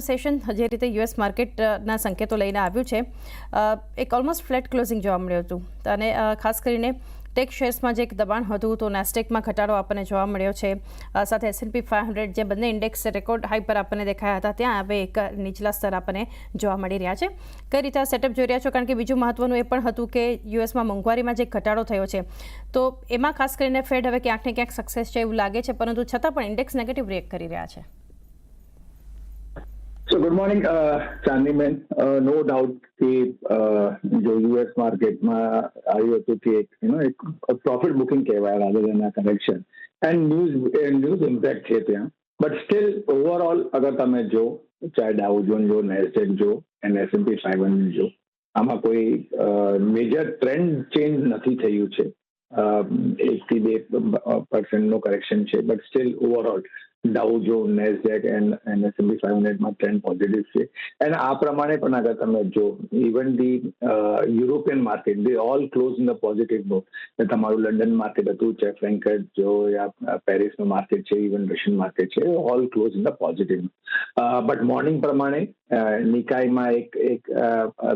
Session જે રીતે US માર્કેટના સંકેતો લઈને આવ્યું છે, એક ઓલમોસ્ટ ફ્લેટ ક્લોઝિંગ જોવા મળ્યું હતું અને ખાસ કરીને ટેક શેર્સમાં જે એક દબાણ હતું તો નાસ્ટેકમાં ઘટાડો આપણને જોવા મળ્યો છે. સાથે S&P 500 જે બંને ઇન્ડેક્સ રેકોર્ડ હાઈ પર આપણને દેખાયા હતા ત્યાં હવે એક નીચલા સ્તર આપણને જોવા મળી રહ્યા છે. કઈ રીતે આ સેટઅપ જોઈ રહ્યા છો? કારણ કે બીજું મહત્વનું એ પણ હતું કે યુએસમાં મોંઘવારીમાં જે ઘટાડો થયો છે તો એમાં ખાસ કરીને ફેડ હવે ક્યાંક ને ક્યાંક સક્સેસ છે એવું લાગે છે, પરંતુ છતાં પણ ઇન્ડેક્સ નેગેટિવ રિએક્ટ કરી રહ્યા છે. So good morning, Chandni man. No doubt कि जो US मार्केट में आई होती थी एक प्रॉफिट बुकिंग कहवाय rather than a correction and news impact છે ત્યાં, but still overall अगर તમે જો ચાહે Dow Jones જો Nasdaq જો and S&P 500 જો આમાં કોઈ મેજર ટ્રેન્ડ ચેન્જ નથી થયું છે. 1-2% નો કરેક્શન છે, but still overall Dow Jones, Nasdaq and S&P 500 માં ટ્રેન્ડ પોઝિટિવ છે. અને આ પ્રમાણે પણ અગર તમે જો even the European market they all close in the positive note. તમારું લંડન માર્કેટ હતું, છે ફ્રેન્કફર્ટ જો યા પેરિસનું માર્કેટ છે, ઇવન રશિયન માર્કેટ છે, all close in the positive. But morning પ્રમાણે નિકાઈમાં એક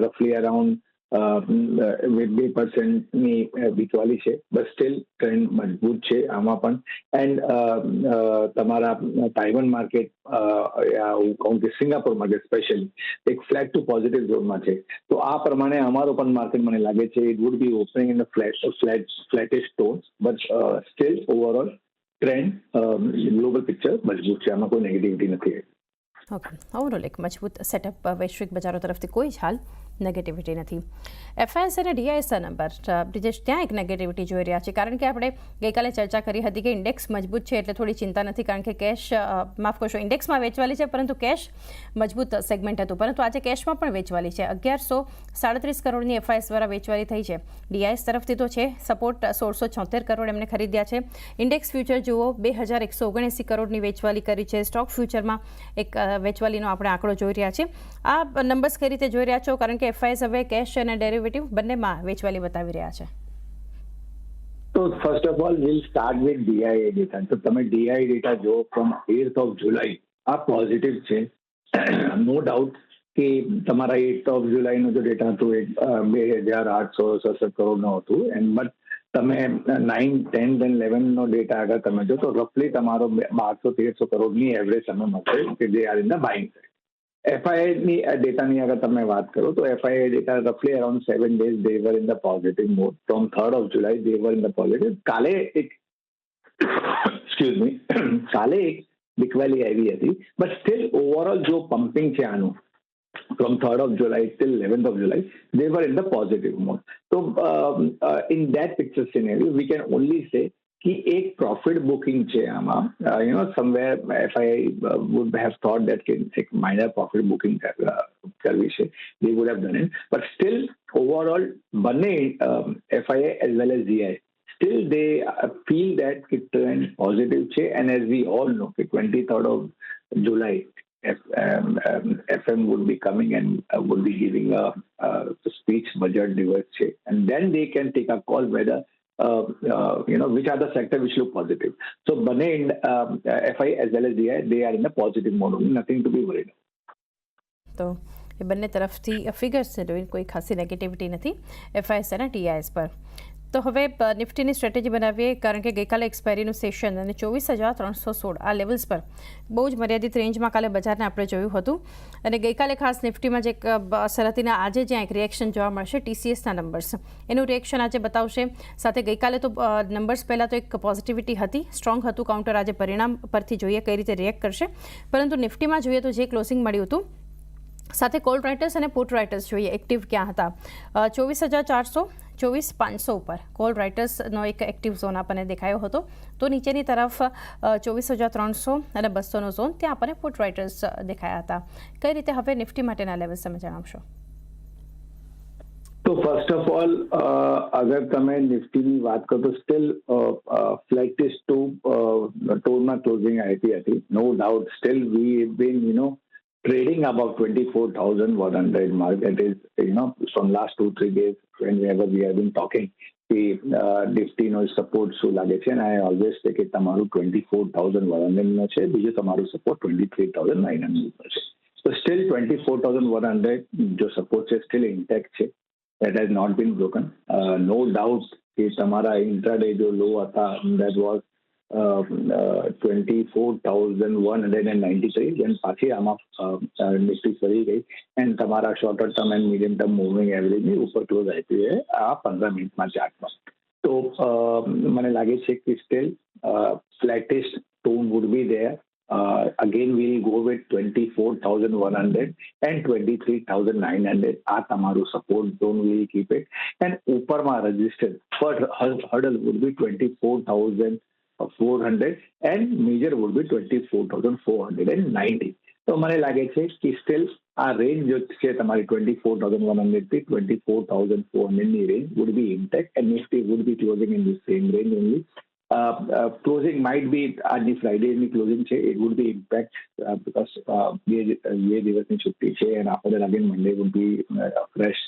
રફલી અરાઉન્ડ 2% ની વીકવાલી છે, બટ સ્ટીલ ટ્રેન્ડ મજબૂત છે આમાં પણ. એન્ડ તમારા તાઇવાન માર્કેટ હું કહું કે સિંગાપુર માર્કેટ સ્પેશિયલી એક ફ્લેટ ટુ પોઝિટિવ ઝોનમાં છે. તો આ પ્રમાણે અમારો પણ માર્કેટ મને લાગે છે it would be opening in flattish tone, but still overall trend global picture મજબૂત છે, આમાં કોઈ નેગેટિવિટી નથી. ઓકે, ઓવરઓલ એક મજબૂત સેટઅપ વૈશ્વિક બજારો તરફથી કોઈ જ હાલ નેગેટિવિટી નથી. FIS અને DISના નંબર બ્રિજેશ ત્યાં એક નેગેટિવિટી જોઈ રહ્યા છે, કારણ કે આપણે ગઈકાલે ચર્ચા કરી હતી કે ઇન્ડેક્સ મજબૂત છે એટલે થોડી ચિંતા નથી, કારણ કે કેશ માફ કરશો ઇન્ડેક્સમાં વેચવાલી છે પરંતુ કેશ મજબૂત સેગમેન્ટ હતું, પરંતુ આજે કેશમાં પણ વેચવાલી છે. 1137 કરોડની FIS દ્વારા વેચવાલી થઈ છે. DIS તરફથી તો છે સપોર્ટ 1676 કરોડ એમને ખરીદ્યા છે. ઇન્ડેક્સ ફ્યુચર જુઓ 2179 કરોડની વેચવાલી કરી છે. સ્ટોક ફ્યુચરમાં એક વેચવાલીનો આપણે આંકડો જોઈ રહ્યા છીએ. આ નંબર્સ કઈ રીતે જોઈ રહ્યા છો? કારણ કે FIS હવે કેશ અને ડેરિવેટિવ બંનેમાં વેચવાલી બતાવી રહ્યા છે. તો first of all will start with DIA data. તો તમે DIA ડેટા જો ફ્રોમ 8th of July આ પોઝિટિવ છે. નો ડાઉટ કે તમારા 8th of July નો જો ડેટા હતો 2867 કરોડનો હતું, એન્ડ બટ તમે 9, 10 and 11 નો ડેટા આગળ તમે જો તો રફલી તમારો 1200-1300 કરોડની એવરેજ તમે મળશે કે જે are in the buying side. FIA ની ડેટાની અગર તમે વાત કરો તો FIA ડેટા રફલી around 7 days they were in the positive mode. From 3rd of July they were in the positive. કાલે એક કાલે એક વીકવાલી આવી હતી, બટ સ્ટીલ ઓવરઓલ જો પમ્પિંગ છે આનું from 3rd of July till 11th of July, they were in the positive mode. So in that picture scenario, we can only say कि एक profit booking છે આમાં, somewhere FII would have thought that एक minor profit booking કરવી છે, they would have done it. But still overall બંને FII as well as DI still they feel that it trend positive છે. And as we all know, 23rd of July FM would be coming and would be giving a speech budget diverse છે, and then they can take a call whether which are the sector which look positive. So bane FI as well as DI they are in a positive mode, nothing to be worried. તો એ બંને તરફથી figures છે, કોઈ ખાસી negativity નથી FIS અને DIS પર. તો હવે નિફ્ટીની સ્ટ્રેટેજી બનાવીએ, કારણ કે ગઈકાલે એક્સપાયરીનું સેશન અને 24,316 આ લેવલ્સ પર બહુ જ મર્યાદિત રેન્જમાં કાલે બજારને આપણે જોયું હતું. અને ગઈકાલે ખાસ નિફ્ટીમાં જે એક અસર હતી ને આજે જ્યાં એક રિએક્શન જોવા મળશે TCSના નંબર્સ, એનું રિએક્શન આજે બતાવશે. સાથે ગઈકાલે તો નંબર્સ પહેલાં તો એક પોઝિટિવિટી હતી, સ્ટ્રોંગ હતું કાઉન્ટર. આજે પરિણામ પરથી જોઈએ કઈ રીતે રિએક્ટ કરશે, પરંતુ નિફ્ટીમાં જોઈએ તો જે ક્લોઝિંગ મળ્યું હતું, સાથે કોલ રાઇટર્સ અને પુટ રાઇટર્સ જોઈએ એક્ટિવ ક્યાં હતા. 24,400, 24,500 ઉપર કોલ રાઇટર્સનો એક એક્ટિવ ઝોન આપણને દેખાયો હતો. તો નીચેની તરફ 24,300 અને 200નો ઝોન, ત્યાં આપણને પુટ રાઇટર્સ દેખાયા હતા. કઈ રીતે હવે નિફ્ટી માટેના લેવલ્સ તમે જણાવશો? તો ફર્સ્ટ ઓફ ઓલ અગર તમે નિફ્ટીની વાત કરો તો સ્ટીલ ફ્લેટિશ ટુ ટોનમાં ક્લોઝિંગ આવી હતી. No doubt still we been trading above 24,100 mark. That is, from last 2-3 days whenever we have been talking, the Nifty નો સપોર્ટ શું લાગે છે, and I always say કે તમારું 24,100 નો છે, બીજું તમારું સપોર્ટ 23,900 નો છે. તો સ્ટીલ 24,100 जो સપોર્ટ છે સ્ટીલ ઇન્ટેક્ટ છે. that has not been broken. No doubt कि તમારા इंट्राडे जो लो आता that was 24,193 then પાછી આમાં નિફ્ટી ફરી ગઈ એન્ડ તમારા sorter term and medium term moving average ની ઉપર ક્લોઝ આપી છે આ 15 મિનિટમાં ચાર્ટમાં. તો મને લાગે છે કે still flattish tone would be there. Again, we'll go with 24,100 and 23,900. આ તમારું support zone will keep it. And ઉપરમાં resistance first hurdle would be 24,400 and major would be 24,490. તો મને લાગે છે કે સ્ટીલ આ રેન્જ જો છે તમારી 24,100 થી 24,400 ની range would be intact and Nifty would be closing in the same range only. Closing might be આજની ફ્રાઈડેની ક્લોઝિંગ છે it would be impact because બે દિવસની છુટ્ટી છે and after that again Monday would be a fresh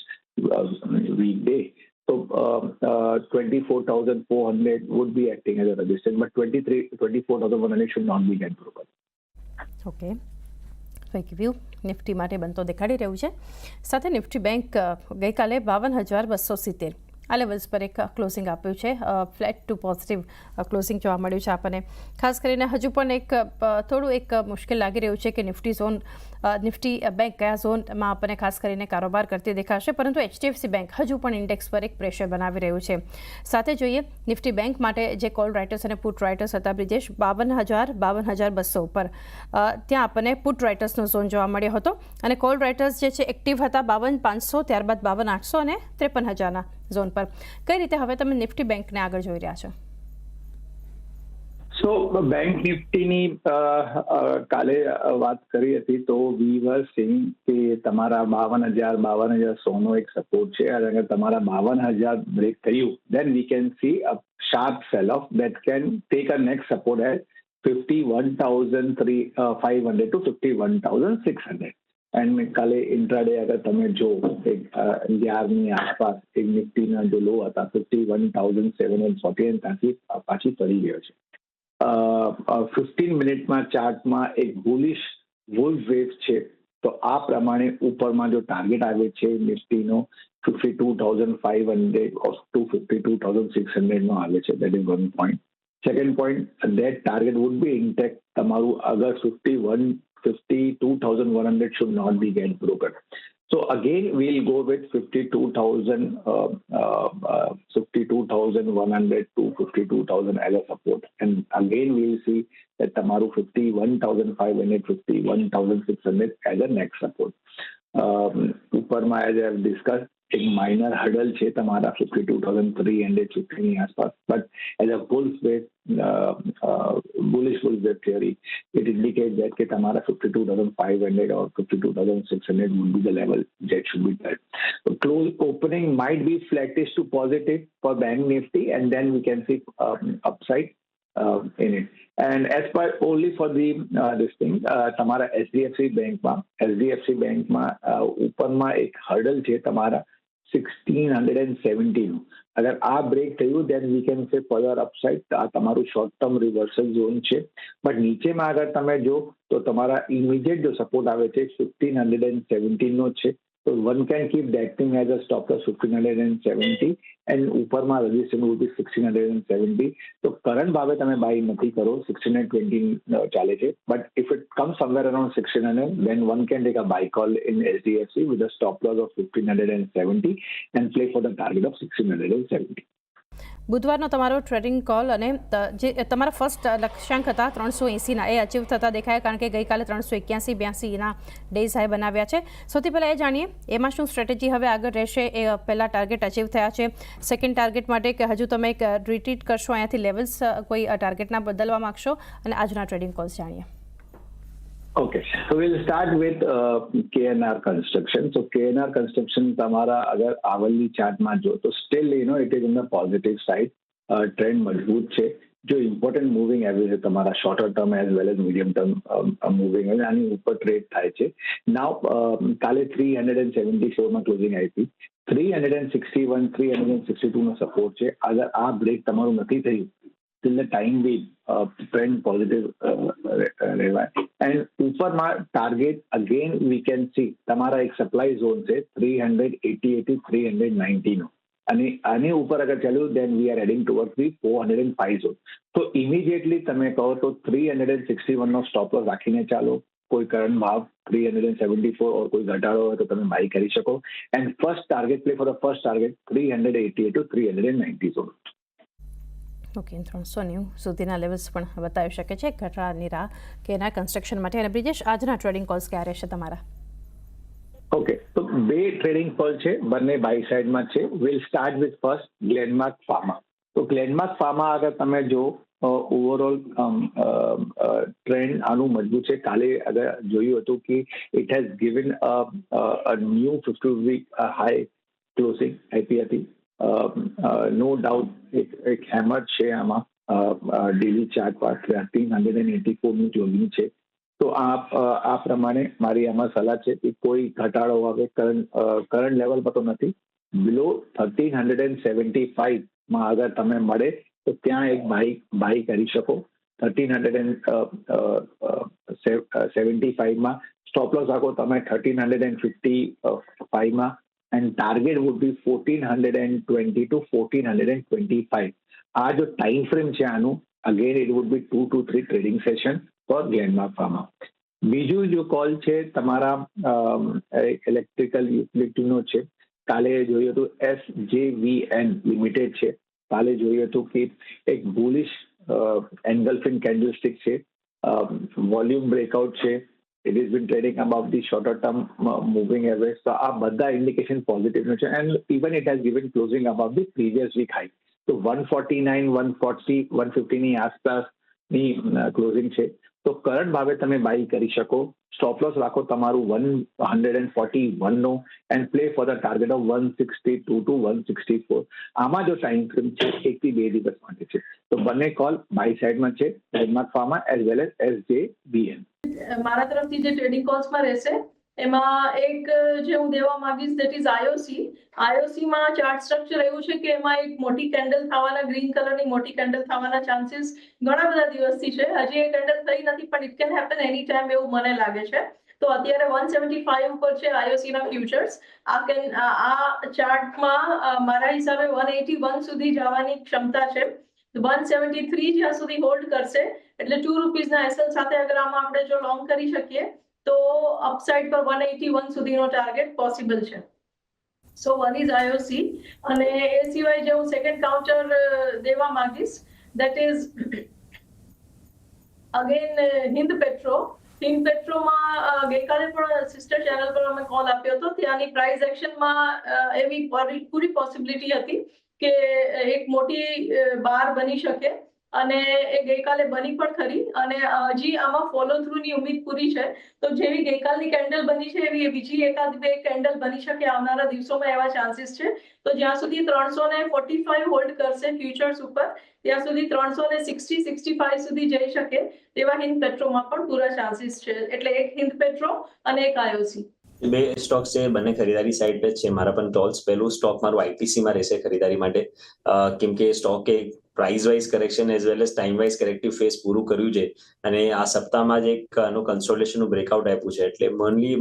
weekday. So 24,400 would be acting as a resistance but 24,100 should not be get broken. Okay, thank you. Nifty માટે બનતો દેખાડી રહ્યું છે. સાથે નિફ્ટી બેંક ગઈકાલે 52,270 આ લેવલ્સ પર એક ક્લોઝિંગ આપ્યું છે. ફ્લેટ ટુ પોઝિટિવ ક્લોઝિંગ જોવા મળ્યું છે આપણને. ખાસ કરીને હજુ પણ થોડું મુશ્કેલ લાગી રહ્યું છે કે નિફ્ટી બેંક કયા ઝોનમાં આપણને ખાસ કરીને કારોબાર કરતી દેખાશે, પરંતુ એચડીએફસી બેંક હજુ પણ ઇન્ડેક્સ પર એક પ્રેશર બનાવી રહ્યું છે. સાથે જોઈએ નિફ્ટી બેંક માટે જે કોલ રાઇટર્સ અને પુટ રાઇટર્સ હતા બ્રિજેશ 52,200 ઉપર ત્યાં આપણને પુટ રાઇટર્સનો ઝોન જોવા મળ્યો હતો અને કોલ રાઇટર્સ જે છે એક્ટિવ હતા 52,500, ત્યારબાદ 52,800 અને 53,000ના ઝોન પર. કઈ રીતે હવે તમે નિફ્ટી બેંકને આગળ જોઈ રહ્યા છો? સો બેંક નિફ્ટીની કાલે વાત કરી હતી તો વી વર સેઇંગ કે તમારા 52,100નો એક સપોર્ટ છે અને અગર તમારા 52,000 બ્રેક થયું then we can see a sharp sell off that can take a next support at 51,500 to 51,600. And કાલે ઇન્ટ્રાડે અગર તમે જો 11ની આસપાસ એક નિફ્ટીના જો લો હતા 51,740 ત્યાંથી પાછી ફરી ગયો છે. 15 મિનિટમાં ચાર્ટમાં એક બુલિશ વોલ્ફ વેવ છે. તો આ પ્રમાણે ઉપરમાં જો ટાર્ગેટ આવે છે નિફ્ટીનો 52,500 ટુ 52,600 નો આવે છે. That is one point. Second point that target would B intact. તમારું અગર 52,100 should not be get broken. So again, we'll go with 52,100 to 52,000 as a support. And again, we'll see that Tamaru 51,500, 51,600 as a next support. Uparma, as I have discussed, एक minor hurdle છે તમારા 52,350 ની આસપાસ. But as a bullish bullish wave theory, it indicates that કે તમારા 52,500 or 52,600 would be the level that should be there. So close opening might be flattish to positive for Bank Nifty and then we can see upside in it. And as per only for the this thing, તમારા HDFC બેંકમાં ઉપરમાં એક hurdle છે તમારા 1,670 નું. અગર આ break થયું then we can say further upside. આ તમારું શોર્ટ ટર્મ રિવર્સલ ઝોન છે. બટ નીચેમાં અગર તમે જો તો તમારા ઇમિડિયેટ જો સપોર્ટ આવે છે 1,517 નો છે. So one can keep that thing as a stop loss 1,570 and ઉપરમાં રેઝિસ્ટન્સ would be 1,670. તો કરંટ ભાવે તમે બાય નથી કરો, 1,620 ચાલે છે. But if it comes somewhere around 1,600 then one can take a buy call in HDFC with a stop loss of 1,570 and play for the target of 1,670. બુધવારનો તમારો trading call અને જે તમારા ફર્સ્ટ લક્ષ્યાંક હતા 380ના એ અચીવ થતા દેખાય, કારણ કે ગઈકાલે 381-82ના ડેઝ હાઈ બનાવ્યા છે. સૌથી પહેલાં એ જાણીએ એમાં શું સ્ટ્રેટેજી હવે આગળ રહેશે? એ પહેલાં ટાર્ગેટ અચીવ થયા છે, સેકન્ડ ટાર્ગેટ માટે કે હજુ તમે એક રિટ્રીટ કરશો અહીંયાથી લેવલ્સ કોઈ ટાર્ગેટના બદલવા માગશો? અને આજના ટ્રેડિંગ કોલ્સ જાણીએ. Okay, so we'll start with KNR Construction. So KNR Construction તમારા અગર આવલની ચાર્ટમાં જો તો steel it is in the positive side. Trend મજબૂત છે. जो इम्पोर्टન્ટ મૂવિંગ એવરેજ છે તમારા sorter term as well as medium term moving આની ઉપર ટ્રેડ થાય છે. નાવ કાલે 374માં ક્લોઝિંગ આપી, 361, 362નો સપોર્ટ છે. અગર આ બ્રેક તમારું નથી થયું till the time we trend positive રહેવાય. એન્ડ ઉપરમાં target again we can see તમારા એક સપ્લાય ઝોન છે 388 થી 390 નો, અને આની ઉપર અગર ચાલ્યું then we are heading towards the 405 zone. તો ઇમિડિયેટલી તમે કહો તો 361 નો સ્ટોપ લોસ રાખીને ચાલો. કોઈ કરંટ ભાવ 374 ઓર કોઈ ઘટાડો હોય તો તમે બાય કરી શકો. And first target play for the first target 388 to 390 zone. Okay, 390 સુધીના લેવલ્સ પણ બતાવી શકે છે ઘટાડાની રાહ કે એના કન્સ્ટ્રક્શન માટે. અને બ્રિજેશ, આજના ટ્રેડિંગ કોલ્સ ક્યારે છે તમારા? ઓકે, તો બે ટ્રેડિંગ કોલ છે, બંને બાય સાઇડમાં છે. Will start with first Glenmark pharma. તો ગ્લેનમાર્ક ફાર્મા અગર તમે જો ઓવરઓલ ટ્રેન્ડ આનું મજબૂત છે. કાલે અગર જોયું હતું કે it has given a new 50-week high closing આપી હતી. નો ડાઉટ એક હેમર છે આમાં. ડેલી ચાર્ટ પર 1384 નું ક્લોઝિંગ છે. તો આ પ્રમાણે મારી આમાં સલાહ છે કે કોઈ ઘટાડો હવે કરંટ લેવલ પર તો નથી. બિલો 1375 માં અગર તમે મળે તો ત્યાં એક બાય કરી શકો. 1375 માં સ્ટોપ લોસ રાખો તમે 1355 માં, and target would be 1420 to 1425. આ જો ટાઈમ ફ્રેમ છે આનું, again it would be 2 to 3 trading session for Glenmark Pharma. બીજું જો કોલ છે તમારા ઇલેક્ટ્રિકલ યુટિલિટીનો છે. કાલે જોયું હતું SJVN લિમિટેડ છે. કાલે જોયું હતું કે એક બુલિશ એન્ગલ્ફિંગ કેન્ડલસ્ટિક છે, વોલ્યુમ બ્રેકઆઉટ છે. It is been trading about the shorter term moving average. તો આ બધા ઇન્ડિકેશન પોઝિટિવનો છે. And even it has given closing about the previous week high. તો 149, 140, 150ની આસપાસની ક્લોઝિંગ છે. તો કરંટ ભાવે તમે બાય કરી શકો. સ્ટોપ લોસ રાખો તમારું 141 નો, and play for the target of 162 to 164. આમાં જો ટાઈમ ફ્રેમ છે 1 થી 2 દિવસ માટે છે. તો બંને કોલ બાય સાઇડમાં છે, Glenmark pharma as well as SJVN. મારા તરફથી જે ટ્રેડિંગ કોલ્સમાં રહેશે એમાં એક જે હું દેવા માંગીશ દેટ ઇઝ IOC માં ચાર્ટ સ્ટ્રક્ચર એવું છે કે એમાં એક મોટી કેન્ડલ થવાના, ગ્રીન કલરની મોટી કેન્ડલ થવાના ચાન્સીસ ઘણા બધા દિવસથી છે. હજી એ કેન્ડલ થઈ નથી, પણ it can happen any time એવું મને લાગે છે. તો અત્યારે 175 ઉપર છે IOC ના ફ્યુચર્સ. આ ચાર્ટમાં મારા હિસાબે 181 સુધી જવાની ક્ષમતા છે. 173 જ્યાં સુધી હોલ્ડ કરશે એટલે 2 રૂપીઝના એસએલ સાથે અગર આમાં આપણે જો લોંગ કરી શકીએ તો અપસાઇડ પર 181 સુધીનો ટાર્ગેટ પોસિબલ છે. સો વન ઇઝ IOC. અને એ સિવાય જે હું સેકન્ડ કાઉન્ટર દેવા માંગીશ દેટ ઇઝ અગેન હિન્દ પેટ્રોમાં ગઈકાલે પણ સિસ્ટર ચેનલ પર અમે કોલ આપ્યો હતો. ત્યાંની પ્રાઇસ એક્શનમાં એવી પૂરી પોસિબિલિટી હતી કે એક મોટી બાર બની શકે, અને એ ગઈકાલે બની પણ ખરી. અને હજી આમાં ફોલો થ્રુની ઉમ્મીદ પૂરી છે. તો જેવી ગઈકાલની કેન્ડલ બની છે એવી બીજી એકાદ બે કેન્ડલ બની શકે આવનારા દિવસોમાં, એવા ચાન્સીસ છે. તો જ્યાં સુધી 345 હોલ્ડ કરશે ફ્યુચર્સ ઉપર, ત્યાં સુધી 360-65 સુધી જઈ શકે તેવા હિન્દ પેટ્રોમાં પણ પૂરા ચાન્સીસ છે. એટલે એક હિન્દ પેટ્રો અને એક IOC. બે સ્ટોક્સ છે, બંને ખરીદારી સાઇડ પર છે. મારા પણ ટોલ્સ પહેલું સ્ટોક મારું ITCમાં રહેશે ખરીદારી માટે, કેમ કે સ્ટોકે price wise correction as well as time wise corrective phase પૂરું કર્યું છે, અને આ સપ્તાહમાં જ એક કન્સોલિડેશનનું બ્રેકઆઉટ આપ્યું છે. એટલે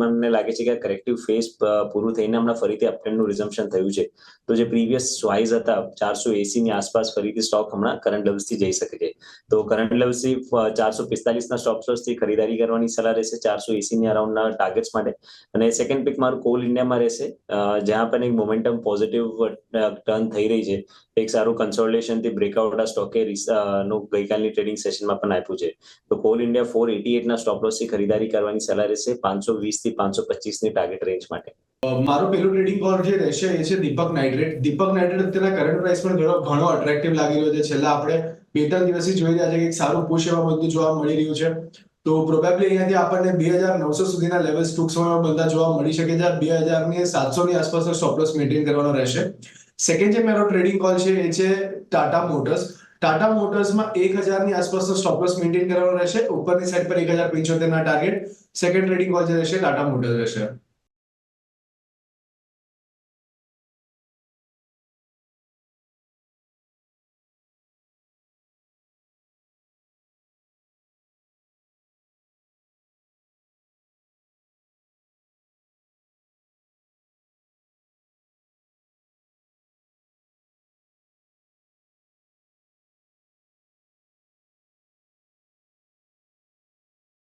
મને લાગે છે કે આ કરેક્ટિવ ફેસ પૂરું થઈને હમણાં ફરીથી અપટ્રેન્ડનું રિઝમ્પશન થયું છે. તો જે પ્રીવિયસ વાઇઝ હતા 480ની આસપાસ ફરીથી સ્ટોક હમણાં કરંટ લેવલ્સથી જઈ શકે છે. તો કરંટ લેવલ્સથી 445ના સ્ટોપ લોસથી ખરીદારી કરવાની સલાહ રહેશે 480ની અરાઉન્ડના ટાર્ગેટ્સ માટે. અને સેકન્ડ પિક મારું કોલ ઇન્ડિયામાં રહેશે, જ્યાં પણ એક મોમેન્ટમ પોઝિટિવ ટર્ન થઈ રહી છે. એક સારું કન્સોલિડેશનથી બ્રેકઆઉટ આ સ્ટોકે નું ગઈકાલની ટ્રેડિંગ સેશનમાં પણ આપ્યું છે. તો કોલ ઇન્ડિયા 488ના સ્ટોપ લોસથી ખરીદારી કરવાની સલાહ રહેશે 520 થી 525ની ટાર્ગેટ રેન્જ માટે. મારો પહેલો ટ્રેડિંગ કોલ જે રહેશે એ છે દીપક નાઇટ્રેટ અત્યારના કરંટ પ્રાઇસ પણ ઘણો અટ્રેક્ટિવ લાગી રહ્યો છે. છેલ્લા આપણે 2-3 દિવસથી જોઈ રહ્યા છે કે એક સારું પુશ એવા બધું જોવા મળી રહ્યું છે. તો પ્રોબેબલી અહીંયાથી આપણને 2900 સુધીના લેવલ્સ ટૂંક સમયમાં બનતા જોવા મળી શકે છે. 2700ની આસપાસનો સ્ટોપ લોસ મેન્ટેન કરવાનો રહેશે. સેકન્ડ જે મારો ટ્રેડિંગ કોલ છે એ છે ટાટા મોટર્સમાં 1000ની આસપાસનો સ્ટોપ લોસ મેન્ટેન કરવાનો રહેશે. ઉપરની સાઈડ પર 1075ના ટાર્ગેટ. સેકન્ડ ટ્રેડિંગ કોલ જે રહેશે ટાટા મોટર્સ રહેશે.